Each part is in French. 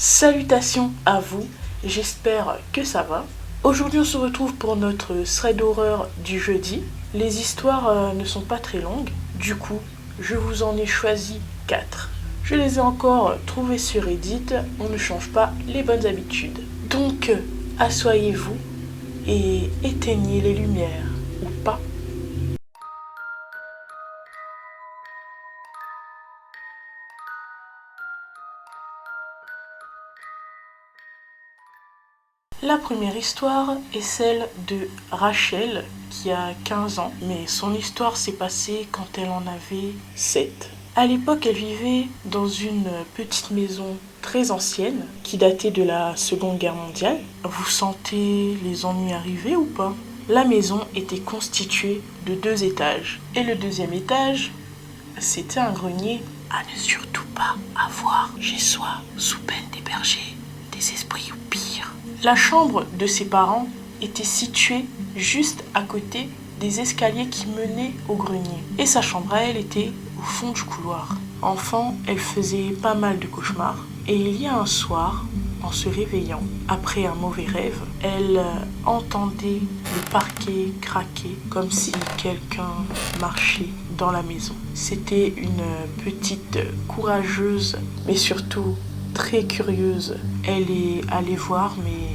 Salutations à vous, j'espère que ça va. Aujourd'hui on se retrouve pour notre thread d'horreur du jeudi. Les histoires ne sont pas très longues, du coup je vous en ai choisi 4. Je les ai encore trouvées sur Reddit, on ne change pas les bonnes habitudes. Donc asseyez-vous et éteignez les lumières, ou pas. La première histoire est celle de Rachel qui a 15 ans, mais son histoire s'est passée quand elle en avait 7. À l'époque, elle vivait dans une petite maison très ancienne qui datait de la Seconde Guerre mondiale. Vous sentez les ennuis arriver ou pas? La maison était constituée de 2 étages. Et le deuxième étage, c'était un grenier à ne surtout pas avoir chez soi, sous peine d'héberger des esprits ou pire. La chambre de ses parents était située juste à côté des escaliers qui menaient au grenier. Et sa chambre à elle était au fond du couloir. Enfant, elle faisait pas mal de cauchemars. Et il y a un soir, en se réveillant, après un mauvais rêve, elle entendait le parquet craquer comme si quelqu'un marchait dans la maison. C'était une petite courageuse, mais surtout très curieuse. Elle est allée voir, mais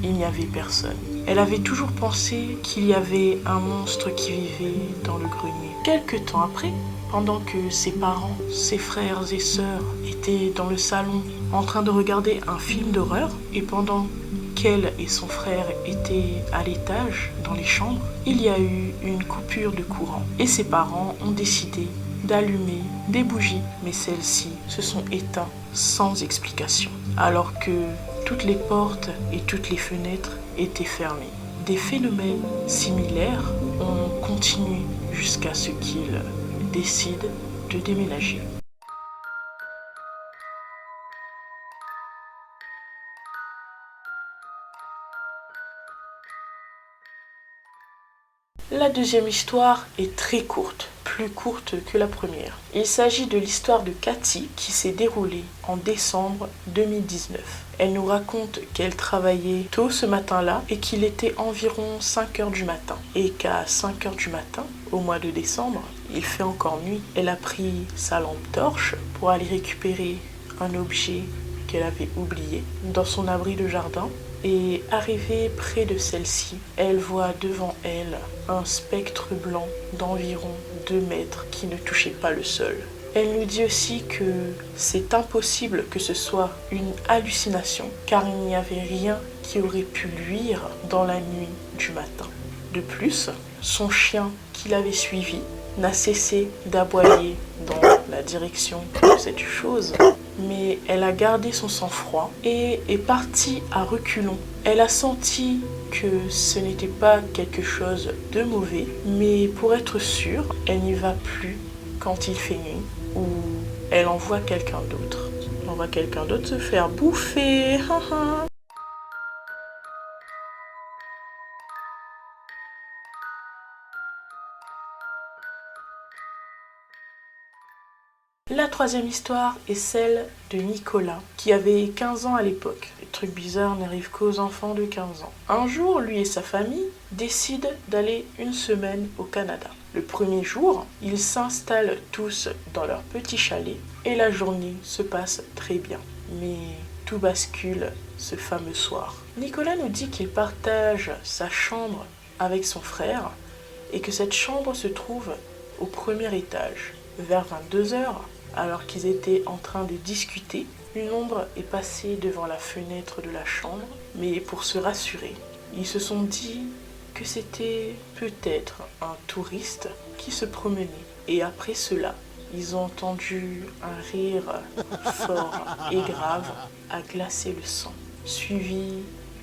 il n'y avait personne. Elle avait toujours pensé qu'il y avait un monstre qui vivait dans le grenier. Quelque temps après, pendant que ses parents, ses frères et sœurs étaient dans le salon en train de regarder un film d'horreur, et pendant qu'elle et son frère étaient à l'étage, dans les chambres, il y a eu une coupure de courant. Et ses parents ont décidé d'allumer des bougies, mais celles-ci se sont éteintes sans explication, alors que toutes les portes et toutes les fenêtres étaient fermées. Des phénomènes similaires ont continué jusqu'à ce qu'ils décident de déménager. La deuxième histoire est très courte, plus courte que la première. Il s'agit de l'histoire de Cathy qui s'est déroulée en décembre 2019. Elle nous raconte qu'elle travaillait tôt ce matin-là et qu'il était environ 5 heures du matin. Et qu'à 5 heures du matin, au mois de décembre, il fait encore nuit. Elle a pris sa lampe torche pour aller récupérer un objet qu'elle avait oublié dans son abri de jardin. Et arrivée près de celle-ci, elle voit devant elle un spectre blanc d'environ 2 mètres qui ne touchait pas le sol. Elle nous dit aussi que c'est impossible que ce soit une hallucination car il n'y avait rien qui aurait pu luire dans la nuit du matin. De plus, son chien qui l'avait suivi n'a cessé d'aboyer dans la direction de cette chose, mais elle a gardé son sang-froid et est partie à reculons. Elle a senti que ce n'était pas quelque chose de mauvais, mais pour être sûre, elle n'y va plus quand il fait nuit ou elle envoie quelqu'un d'autre. Elle envoie quelqu'un d'autre se faire bouffer. La troisième histoire est celle de Nicolas, qui avait 15 ans à l'époque. Les trucs bizarres n'arrivent qu'aux enfants de 15 ans. Un jour, lui et sa famille décident d'aller une semaine au Canada. Le premier jour, ils s'installent tous dans leur petit chalet et la journée se passe très bien. Mais tout bascule ce fameux soir. Nicolas nous dit qu'il partage sa chambre avec son frère et que cette chambre se trouve au premier étage. Vers 22h, alors qu'ils étaient en train de discuter, une ombre est passée devant la fenêtre de la chambre, mais pour se rassurer, ils se sont dit que c'était peut-être un touriste qui se promenait. Et après cela, ils ont entendu un rire fort et grave à glacer le sang, suivi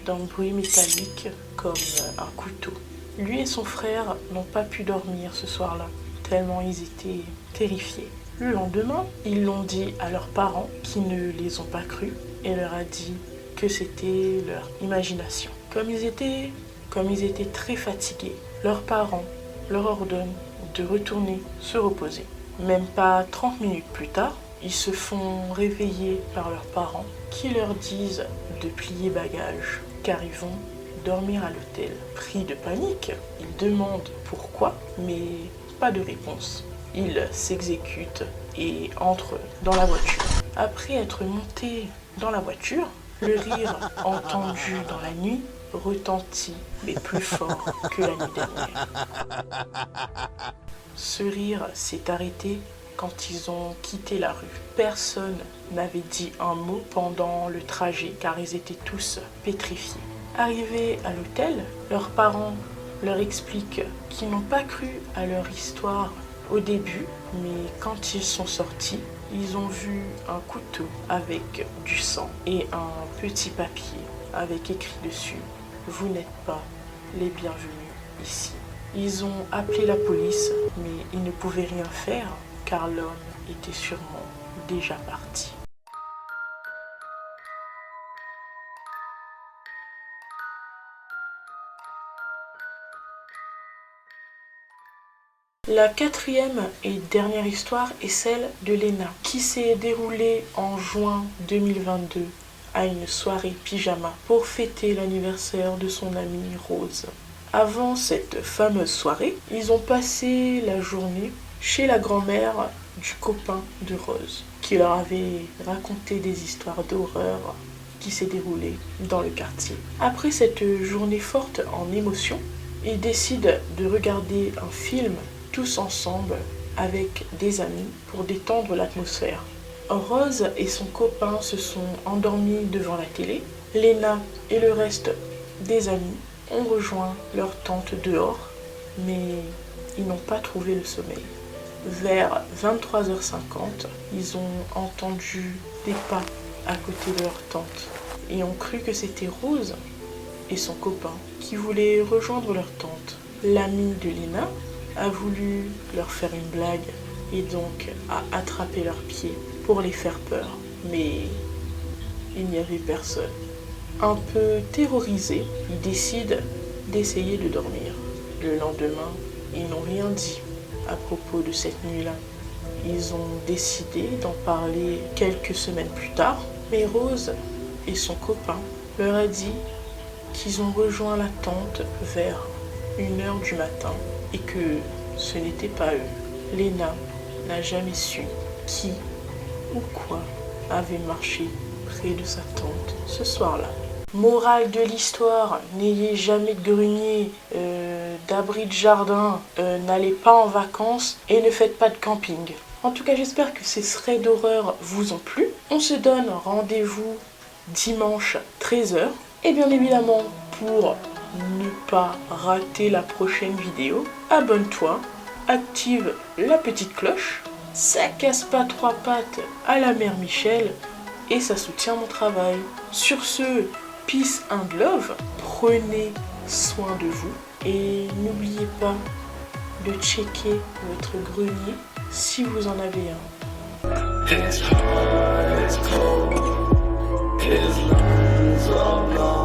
d'un bruit métallique comme un couteau. Lui et son frère n'ont pas pu dormir ce soir-là, tellement ils étaient terrifiés. Le lendemain, ils l'ont dit à leurs parents qui ne les ont pas crus et leur a dit que c'était leur imagination. Comme ils étaient très fatigués, leurs parents leur ordonnent de retourner se reposer. Même pas 30 minutes plus tard, ils se font réveiller par leurs parents qui leur disent de plier bagages car ils vont dormir à l'hôtel. Pris de panique, ils demandent pourquoi, mais pas de réponse. Ils s'exécutent et entrent dans la voiture. Après être montés dans la voiture, le rire entendu dans la nuit retentit, mais plus fort que la nuit dernière. Ce rire s'est arrêté quand ils ont quitté la rue. Personne n'avait dit un mot pendant le trajet car ils étaient tous pétrifiés. Arrivés à l'hôtel, leurs parents leur expliquent qu'ils n'ont pas cru à leur histoire au début, mais quand ils sont sortis, ils ont vu un couteau avec du sang et un petit papier avec écrit dessus « Vous n'êtes pas les bienvenus ici ». Ils ont appelé la police, mais ils ne pouvaient rien faire car l'homme était sûrement déjà parti. La quatrième et dernière histoire est celle de Léna, qui s'est déroulée en juin 2022 à une soirée pyjama pour fêter l'anniversaire de son amie Rose. Avant cette fameuse soirée, ils ont passé la journée chez la grand-mère du copain de Rose, qui leur avait raconté des histoires d'horreur qui s'est déroulée dans le quartier. Après cette journée forte en émotions, ils décident de regarder un film tous ensemble avec des amis pour détendre l'atmosphère. Rose et son copain se sont endormis devant la télé. Léna et le reste des amis ont rejoint leur tente dehors, mais ils n'ont pas trouvé le sommeil. Vers 23h50, ils ont entendu des pas à côté de leur tente et ont cru que c'était Rose et son copain qui voulaient rejoindre leur tente. L'ami de Léna a voulu leur faire une blague et donc a attrapé leurs pieds pour les faire peur. Mais il n'y avait personne. Un peu terrorisés, ils décident d'essayer de dormir. Le lendemain, ils n'ont rien dit à propos de cette nuit-là. Ils ont décidé d'en parler quelques semaines plus tard, mais Rose et son copain leur a dit qu'ils ont rejoint la tente vers 1h du matin et que ce n'était pas eux. Léna n'a jamais su qui ou quoi avait marché près de sa tente ce soir-là. Morale de l'histoire, n'ayez jamais de grenier, d'abri de jardin, n'allez pas en vacances et ne faites pas de camping. En tout cas, j'espère que ces threads d'horreur vous ont plu. On se donne rendez-vous dimanche 13h. Et bien évidemment, pour ne pas rater la prochaine vidéo, abonne-toi, active la petite cloche, ça casse pas trois pattes à la mère Michel et ça soutient mon travail. Sur ce, peace and love, prenez soin de vous et n'oubliez pas de checker votre grenier si vous en avez un. His heart is cold, his lungs are gone.